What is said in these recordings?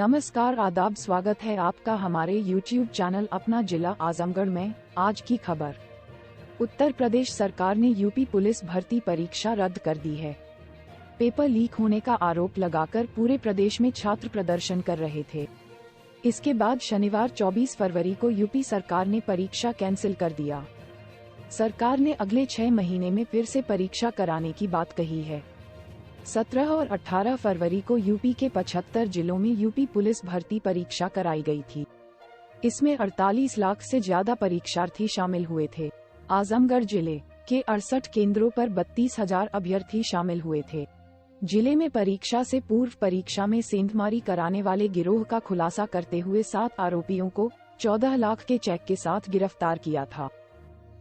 नमस्कार, आदाब, स्वागत है आपका हमारे YouTube चैनल अपना जिला आजमगढ़ में। आज की खबर, उत्तर प्रदेश सरकार ने यूपी पुलिस भर्ती परीक्षा रद्द कर दी है। पेपर लीक होने का आरोप लगाकर पूरे प्रदेश में छात्र प्रदर्शन कर रहे थे। इसके बाद शनिवार 24 फरवरी को यूपी सरकार ने परीक्षा कैंसिल कर दिया। सरकार ने अगले 6 महीने में फिर से परीक्षा कराने की बात कही है। 17 और 18 फरवरी को यूपी के 75 जिलों में यूपी पुलिस भर्ती परीक्षा कराई गई थी। इसमें 48 लाख से ज्यादा परीक्षार्थी शामिल हुए थे। आजमगढ़ जिले के 68 केंद्रों पर 32,000 अभ्यर्थी शामिल हुए थे। जिले में परीक्षा से पूर्व परीक्षा में सेंधमारी कराने वाले गिरोह का खुलासा करते हुए 7 आरोपियों को 14 लाख के चेक के साथ गिरफ्तार किया था।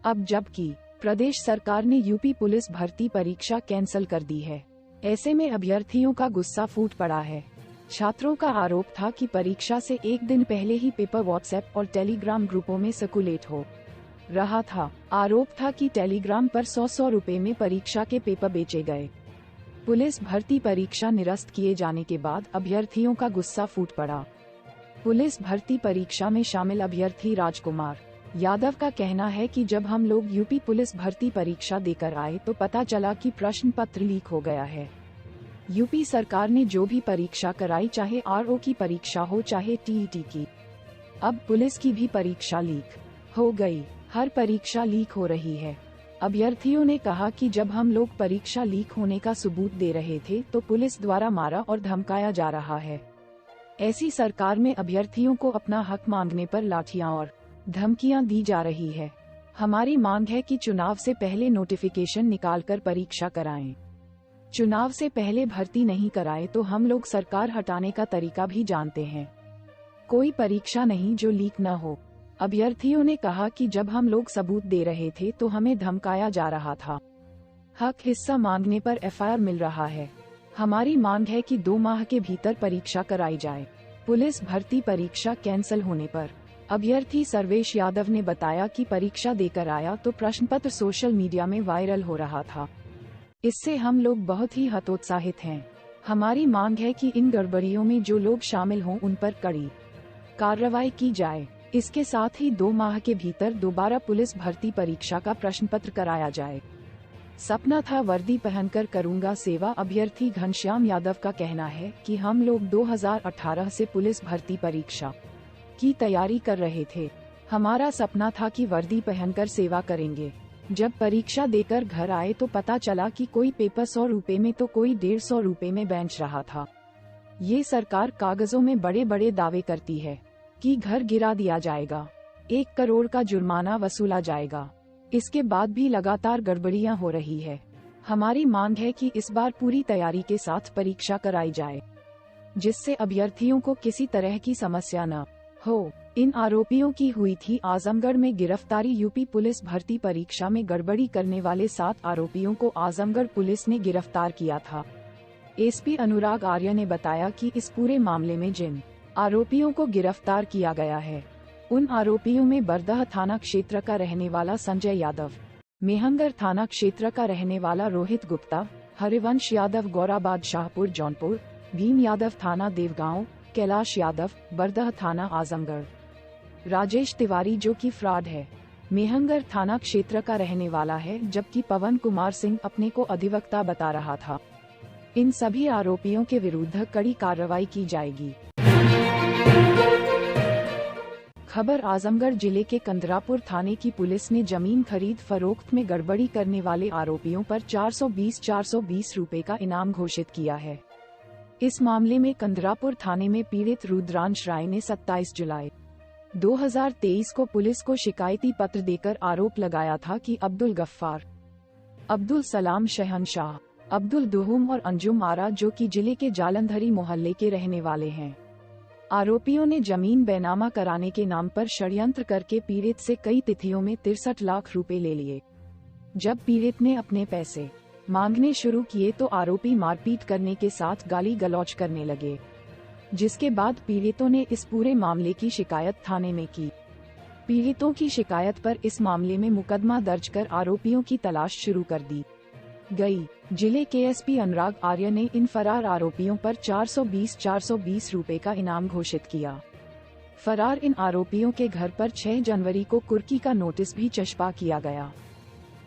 अब जबकि प्रदेश सरकार ने यूपी पुलिस भर्ती परीक्षा कैंसिल कर दी है, ऐसे में अभ्यर्थियों का गुस्सा फूट पड़ा है। छात्रों का आरोप था कि परीक्षा से एक दिन पहले ही पेपर व्हाट्सएप और टेलीग्राम ग्रुपों में सर्कुलेट हो रहा था। आरोप था कि टेलीग्राम पर 100 रुपए में परीक्षा के पेपर बेचे गए। पुलिस भर्ती परीक्षा निरस्त किए जाने के बाद अभ्यर्थियों का गुस्सा फूट पड़ा। पुलिस भर्ती परीक्षा में शामिल अभ्यर्थी राजकुमार यादव का कहना है कि जब हम लोग यूपी पुलिस भर्ती परीक्षा देकर आए तो पता चला कि प्रश्न पत्र लीक हो गया है। यूपी सरकार ने जो भी परीक्षा कराई, चाहे आरओ की परीक्षा हो चाहे टीईटी की, अब पुलिस की भी परीक्षा लीक हो गई। हर परीक्षा लीक हो रही है। अभ्यर्थियों ने कहा कि जब हम लोग परीक्षा लीक होने का सबूत दे रहे थे तो पुलिस द्वारा मारा और धमकाया जा रहा है। ऐसी सरकार में अभ्यर्थियों को अपना हक मांगने पर लाठियां और धमकियां दी जा रही है। हमारी मांग है कि चुनाव से पहले नोटिफिकेशन निकालकर परीक्षा कराएं। चुनाव से पहले भर्ती नहीं कराए तो हम लोग सरकार हटाने का तरीका भी जानते हैं। कोई परीक्षा नहीं जो लीक न हो। अभ्यर्थियों ने कहा कि जब हम लोग सबूत दे रहे थे तो हमें धमकाया जा रहा था। हक हिस्सा मांगने पर एफआईआर मिल रहा है। हमारी मांग है कि 2 माह के भीतर परीक्षा कराई जाए। पुलिस भर्ती परीक्षा कैंसिल होने पर अभ्यर्थी सर्वेश यादव ने बताया कि परीक्षा देकर आया तो प्रश्न पत्र सोशल मीडिया में वायरल हो रहा था। इससे हम लोग बहुत ही हतोत्साहित हैं। हमारी मांग है कि इन गड़बड़ियों में जो लोग शामिल हों उन पर कड़ी कार्रवाई की जाए। इसके साथ ही 2 माह के भीतर दोबारा पुलिस भर्ती परीक्षा का प्रश्न पत्र कराया जाए। सपना था वर्दी पहनकर करूंगा सेवा। अभ्यर्थी घनश्याम यादव का कहना है कि हम लोग 2018 से पुलिस भर्ती परीक्षा की तैयारी कर रहे थे। हमारा सपना था कि वर्दी पहनकर सेवा करेंगे। जब परीक्षा देकर घर आए तो पता चला कि कोई पेपर 100 रुपए में तो कोई 150 रुपए में बेच रहा था। ये सरकार कागजों में बड़े बड़े दावे करती है कि घर गिरा दिया जाएगा, 1 करोड़ का जुर्माना वसूला जाएगा। इसके बाद भी लगातार गड़बड़ियां हो रही है। हमारी मांग है कि इस बार पूरी तैयारी के साथ परीक्षा कराई जाए, जिससे अभ्यर्थियों को किसी तरह की समस्या न हो। इन आरोपियों की हुई थी आजमगढ़ में गिरफ्तारी। यूपी पुलिस भर्ती परीक्षा में गड़बड़ी करने वाले 7 आरोपियों को आजमगढ़ पुलिस ने गिरफ्तार किया था। एसपी अनुराग आर्य ने बताया कि इस पूरे मामले में जिन आरोपियों को गिरफ्तार किया गया है, उन आरोपियों में बरदह थाना क्षेत्र का रहने वाला संजय यादव, मेहंगर थाना क्षेत्र का रहने वाला रोहित गुप्ता, हरिवंश यादव गौराबाद शाहपुर जौनपुर, भीम यादव थाना देवगांव, कैलाश यादव बरदह थाना आजमगढ़, राजेश तिवारी जो कि फ्रॉड है, मेहंगर थाना क्षेत्र का रहने वाला है, जबकि पवन कुमार सिंह अपने को अधिवक्ता बता रहा था। इन सभी आरोपियों के विरुद्ध कड़ी कार्रवाई की जाएगी। खबर, आजमगढ़ जिले के कंदरापुर थाने की पुलिस ने जमीन खरीद फरोख्त में गड़बड़ी करने वाले आरोपियों पर 420 रुपए का इनाम घोषित किया है। इस मामले में कंदरापुर थाने में पीड़ित रुद्रांश राय ने 27 जुलाई 2023 को पुलिस को शिकायती पत्र देकर आरोप लगाया था कि अब्दुल गफ्फार, अब्दुल सलाम शहनशाह, अब्दुल दुहुम और अंजुम आरा जो कि जिले के जालंधरी मोहल्ले के रहने वाले हैं, आरोपियों ने जमीन बेनामा कराने के नाम पर षड्यंत्र करके पीड़ित से कई तिथियों में 63 लाख रुपए ले लिए। जब पीड़ित ने अपने पैसे मांगने शुरू किए तो आरोपी मारपीट करने के साथ गाली गलौज करने लगे, जिसके बाद पीड़ितों ने इस पूरे मामले की शिकायत थाने में की। पीड़ितों की शिकायत पर इस मामले में मुकदमा दर्ज कर आरोपियों की तलाश शुरू कर दी गई। जिले के एसपी अनुराग आर्य ने इन फरार आरोपियों पर 420 रुपए का इनाम घोषित किया। फरार इन आरोपियों के घर पर 6 जनवरी को कुर्की का नोटिस भी चस्पा किया गया।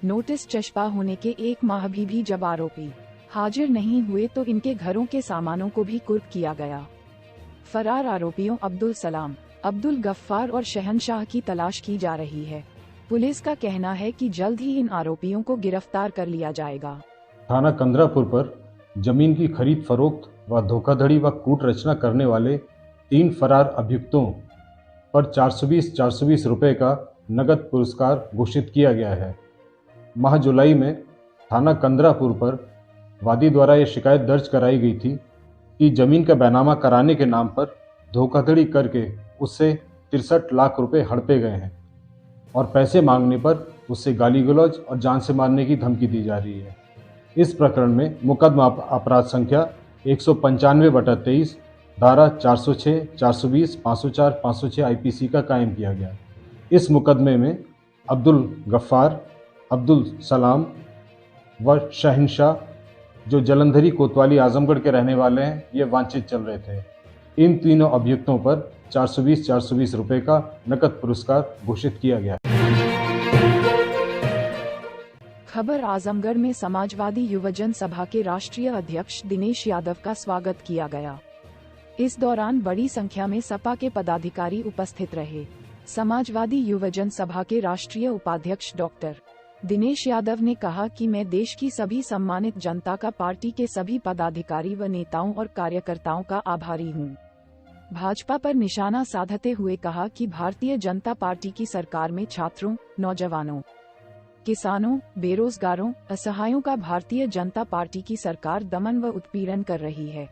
नोटिस चस्पा होने के 1 माह भी जब आरोपी हाजिर नहीं हुए तो इनके घरों के सामानों को भी कुर्क किया गया। फरार आरोपियों अब्दुल सलाम, अब्दुल गफ्फार और शहनशाह की तलाश की जा रही है। पुलिस का कहना है कि जल्द ही इन आरोपियों को गिरफ्तार कर लिया जाएगा। थाना कंदरापुर पर जमीन की खरीद फरोख्त व धोखाधड़ी व कूट रचना करने वाले 3 फरार अभियुक्तों पर 420 रुपए का नगद पुरस्कार घोषित किया गया है। माह जुलाई में थाना कंदरापुर पर वादी द्वारा यह शिकायत दर्ज कराई गई थी कि जमीन का बैनामा कराने के नाम पर धोखाधड़ी करके उससे 63 लाख रुपए हड़पे गए हैं और पैसे मांगने पर उससे गाली गलौज और जान से मारने की धमकी दी जा रही है। इस प्रकरण में मुकदमा अपराध संख्या 195/23 धारा 406, 420, 504, 506 आईपीसी का कायम किया गया। इस मुकदमे में अब्दुल गफ्फार, अब्दुल सलाम व शहनशाह, जो जलंधरी कोतवाली आजमगढ़ के रहने वाले हैं, ये वांछित चल रहे थे। इन तीनों अभियुक्तों पर 420 रुपए का नकद पुरस्कार घोषित किया गया। खबर आजमगढ़ में समाजवादी युवजन सभा के राष्ट्रीय अध्यक्ष दिनेश यादव का स्वागत किया गया। इस दौरान बड़ी संख्या में सपा के पदाधिकारी उपस्थित रहे। समाजवादी युवजन सभा के राष्ट्रीय उपाध्यक्ष डॉक्टर दिनेश यादव ने कहा कि मैं देश की सभी सम्मानित जनता का, पार्टी के सभी पदाधिकारी व नेताओं और कार्यकर्ताओं का आभारी हूं। भाजपा पर निशाना साधते हुए कहा कि भारतीय जनता पार्टी की सरकार में छात्रों, नौजवानों, किसानों, बेरोजगारों, असहायों का भारतीय जनता पार्टी की सरकार दमन व उत्पीड़न कर रही है।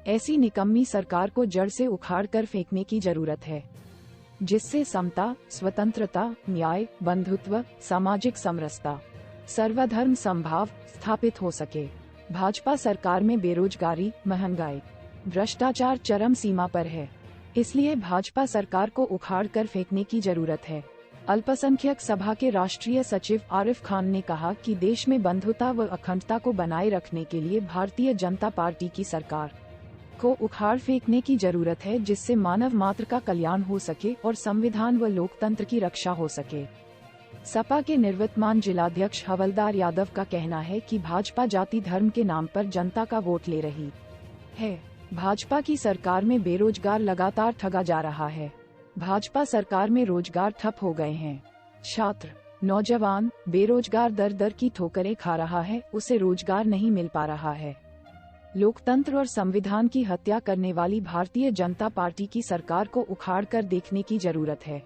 ऐसी निकम्मी सरकार को जड़ से उखाड़ कर फेंकने की जरूरत है, जिससे समता, स्वतंत्रता, न्याय, बंधुत्व, सामाजिक समरसता, सर्वधर्म समभाव स्थापित हो सके। भाजपा सरकार में बेरोजगारी, महंगाई, भ्रष्टाचार चरम सीमा पर है, इसलिए भाजपा सरकार को उखाड़ कर फेंकने की जरूरत है। अल्पसंख्यक सभा के राष्ट्रीय सचिव आरिफ खान ने कहा कि देश में बंधुता व अखंडता को बनाए रखने के लिए भारतीय जनता पार्टी की सरकार को उखाड़ फेंकने की जरूरत है, जिससे मानव मात्र का कल्याण हो सके और संविधान व लोकतंत्र की रक्षा हो सके। सपा के निवर्तमान जिलाध्यक्ष हवलदार यादव का कहना है कि भाजपा जाति धर्म के नाम पर जनता का वोट ले रही है। भाजपा की सरकार में बेरोजगार लगातार ठगा जा रहा है। भाजपा सरकार में रोजगार ठप हो गए हैं। छात्र, नौजवान बेरोजगार दर दर की ठोकरें खा रहा है, उसे रोजगार नहीं मिल पा रहा है। लोकतंत्र और संविधान की हत्या करने वाली भारतीय जनता पार्टी की सरकार को उखाड़ कर देखने की जरूरत है।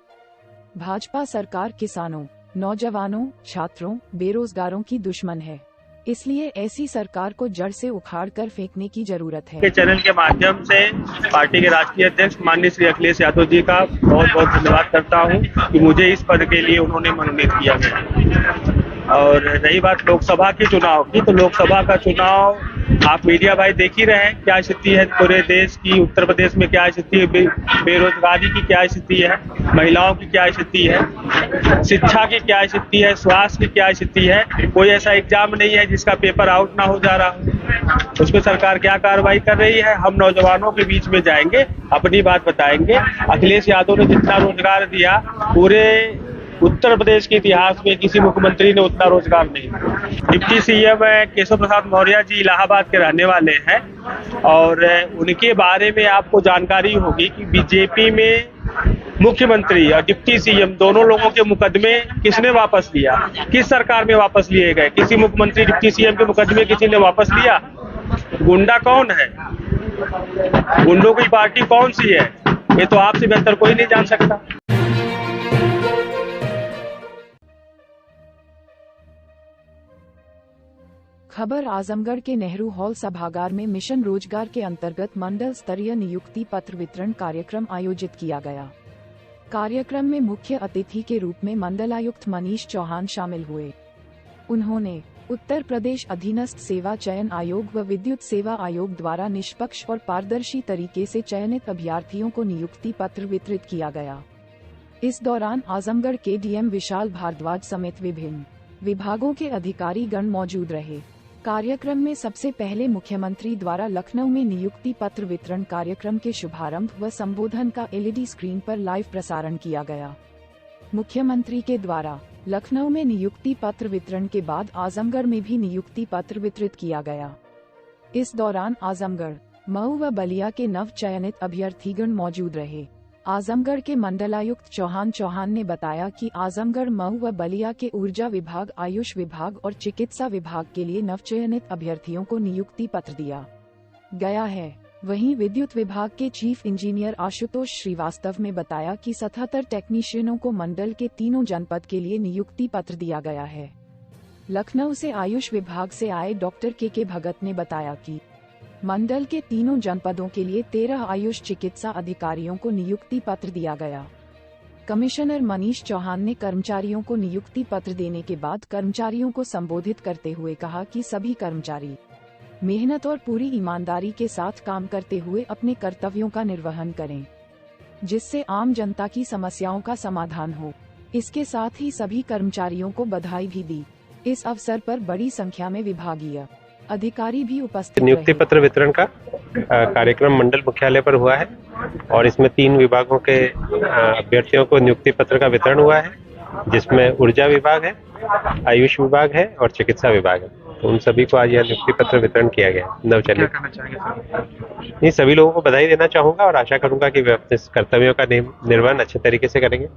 भाजपा सरकार किसानों, नौजवानों, छात्रों, बेरोजगारों की दुश्मन है, इसलिए ऐसी सरकार को जड़ से उखाड़ कर फेंकने की जरूरत है। के चैनल के माध्यम से पार्टी के राष्ट्रीय अध्यक्ष माननीय श्री अखिलेश यादव जी का बहुत बहुत धन्यवाद करता हूं कि मुझे इस पद के लिए उन्होंने मनोनीत किया गया। और रही बात लोकसभा के चुनाव की, तो लोकसभा का चुनाव आप मीडिया भाई देख ही रहे हैं क्या स्थिति है पूरे देश की। उत्तर प्रदेश में क्या स्थिति है, बेरोजगारी की क्या स्थिति है, महिलाओं की क्या स्थिति है, शिक्षा की क्या स्थिति है, स्वास्थ्य की क्या स्थिति है। कोई ऐसा एग्जाम नहीं है जिसका पेपर आउट ना हो जा रहा हो। उसमें सरकार क्या कार्रवाई कर रही है, हम नौजवानों के बीच में जाएंगे, अपनी बात बताएंगे। अखिलेश यादव ने जितना रोजगार दिया, पूरे उत्तर प्रदेश के इतिहास में किसी मुख्यमंत्री ने उतना रोजगार नहीं दिया। डिप्टी सीएम केशव प्रसाद मौर्य जी इलाहाबाद के रहने वाले हैं और उनके बारे में आपको जानकारी होगी कि बीजेपी में मुख्यमंत्री और डिप्टी सीएम दोनों लोगों के मुकदमे किसने वापस लिया, किस सरकार में वापस लिए गए। किसी मुख्यमंत्री डिप्टी सीएम के मुकदमे किसी ने वापस लिया? गुंडा कौन है, गुंडों की पार्टी कौन सी है, ये तो आपसे बेहतर कोई नहीं जान सकता। खबर आजमगढ़ के नेहरू हॉल सभागार में मिशन रोजगार के अंतर्गत मंडल स्तरीय नियुक्ति पत्र वितरण कार्यक्रम आयोजित किया गया। कार्यक्रम में मुख्य अतिथि के रूप में मंडलायुक्त मनीष चौहान शामिल हुए। उन्होंने उत्तर प्रदेश अधीनस्थ सेवा चयन आयोग व विद्युत सेवा आयोग द्वारा निष्पक्ष और पारदर्शी तरीके से चयनित अभ्यर्थियों को नियुक्ति पत्र वितरित किया गया। इस दौरान आजमगढ़ के डीएम विशाल भारद्वाज समेत विभिन्न विभागों के अधिकारी गण मौजूद रहे। कार्यक्रम में सबसे पहले मुख्यमंत्री द्वारा लखनऊ में नियुक्ति पत्र वितरण कार्यक्रम के शुभारंभ व संबोधन का एलईडी स्क्रीन पर लाइव प्रसारण किया गया। मुख्यमंत्री के द्वारा लखनऊ में नियुक्ति पत्र वितरण के बाद आजमगढ़ में भी नियुक्ति पत्र वितरित किया गया। इस दौरान आजमगढ़, मऊ व बलिया के नव चयनित अभ्यर्थीगण मौजूद रहे। आजमगढ़ के मंडलायुक्त चौहान ने बताया कि आजमगढ़, मऊ व बलिया के ऊर्जा विभाग, आयुष विभाग और चिकित्सा विभाग के लिए नवचयनित अभ्यर्थियों को नियुक्ति पत्र दिया गया है। वहीं विद्युत विभाग के चीफ इंजीनियर आशुतोष श्रीवास्तव ने बताया कि 77 टेक्नीशियनों को मंडल के तीनों जनपद के लिए नियुक्ति पत्र दिया गया है। लखनऊ से आयुष विभाग से आए डॉक्टर के भगत ने बताया कि मंडल के तीनों जनपदों के लिए 13 आयुष चिकित्सा अधिकारियों को नियुक्ति पत्र दिया गया। कमिश्नर मनीष चौहान ने कर्मचारियों को नियुक्ति पत्र देने के बाद कर्मचारियों को संबोधित करते हुए कहा कि सभी कर्मचारी मेहनत और पूरी ईमानदारी के साथ काम करते हुए अपने कर्तव्यों का निर्वहन करें, जिससे आम जनता की समस्याओं का समाधान हो। इसके साथ ही सभी कर्मचारियों को बधाई भी दी। इस अवसर पर बड़ी संख्या में विभागीय अधिकारी भी उपस्थित नियुक्ति पत्र वितरण का कार्यक्रम मंडल मुख्यालय पर हुआ है और इसमें 3 विभागों के अभ्यर्थियों को नियुक्ति पत्र का वितरण हुआ है, जिसमें ऊर्जा विभाग है, आयुष विभाग है और चिकित्सा विभाग है। तो उन सभी को आज यह नियुक्ति पत्र वितरण किया गया नवचयनित। सभी लोगों को बधाई देना चाहूंगा और आशा करूंगा कि वे अपने कर्तव्यों का निर्वहन अच्छे तरीके से करेंगे।